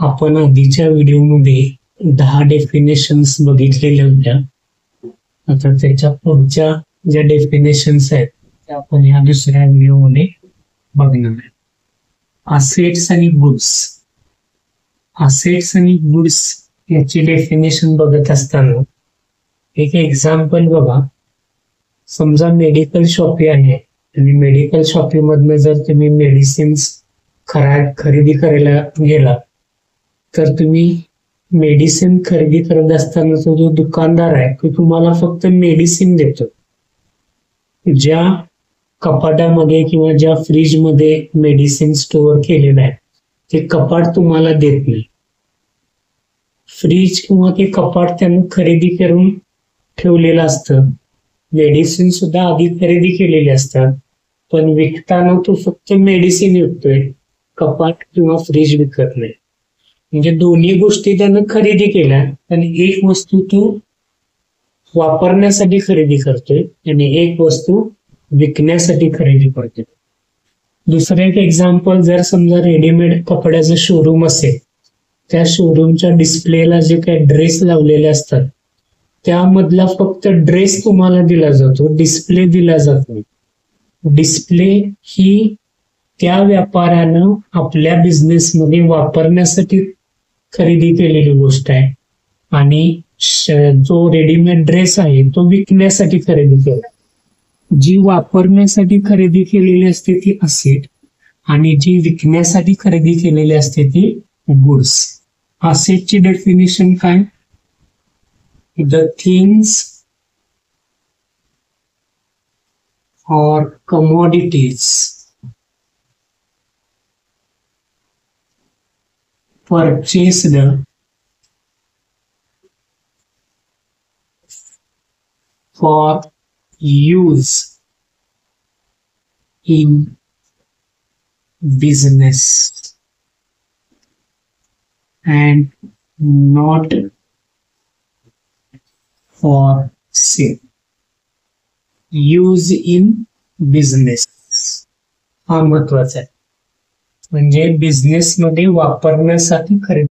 आपण आधीच्या व्हिडिओमध्ये 10 डेफिनेशन्स बघितलेल्या होत्या. आता त्याच्या पुढच्या ज्या डेफिनेशन्स आहेत त्या आपण ह्या दुसऱ्या व्हिडिओमध्ये बघणार आहे. असेट्स आणि गुड्स. असेट्स आणि गुड्स याची डेफिनेशन बघत असताना एक एक्झाम्पल बघा. समजा मेडिकल शॉपी आहे आणि मेडिकल शॉपी मधनं जर तुम्ही मेडिसिन्स खरेदी करायला गेला तर तुम्ही मेडिसिन खरेदी करत असताना जो दुकानदार आहे तो तुम्हाला फक्त मेडिसिन देतो. ज्या कपाटामध्ये किंवा ज्या फ्रीज मध्ये मेडिसिन स्टोअर केलेलं आहे ते कपाट तुम्हाला देत नाही. फ्रीज किंवा ते कपाट त्यानं खरेदी करून ठेवलेलं असतं. मेडिसिन सुद्धा आधी खरेदी केलेली असतात, पण विकताना तो फक्त मेडिसिन विकतोय, कपाट किंवा फ्रीज विकत नाही. म्हणजे दोन्ही गोष्टी त्यानं खरेदी केल्या, पण एक वस्तू तो वापरण्यासाठी खरेदी करतोय आणि एक वस्तू विकण्यासाठी खरेदी करतोय. दुसरं एक एक्झाम्पल, जर समजा रेडीमेड कपड्याचं शोरूम असेल, त्या शोरूमच्या डिस्प्लेला जे काही ड्रेस लावलेले असतात त्यामधला फक्त ड्रेस तुम्हाला दिला जातो, डिस्प्ले दिला जात नाही. डिस्प्ले ही त्या व्यापाऱ्यानं आपल्या बिझनेसमध्ये वापरण्यासाठी खरेदी केलेली गोष्ट आहे आणि जो रेडीमेड ड्रेस आहे तो विकण्यासाठी खरेदी केला. जी वापरण्यासाठी खरेदी केलेली असते ती असेट आणि जी विकण्यासाठी खरेदी केलेली असते ती गुड्स. असेटची डेफिनेशन काय? The things or commodities purchased for use in business and not for sale. Use in business हा महत्वाचा आहे. म्हणजे बिझनेस मध्ये वापरण्यासाठी खरेदी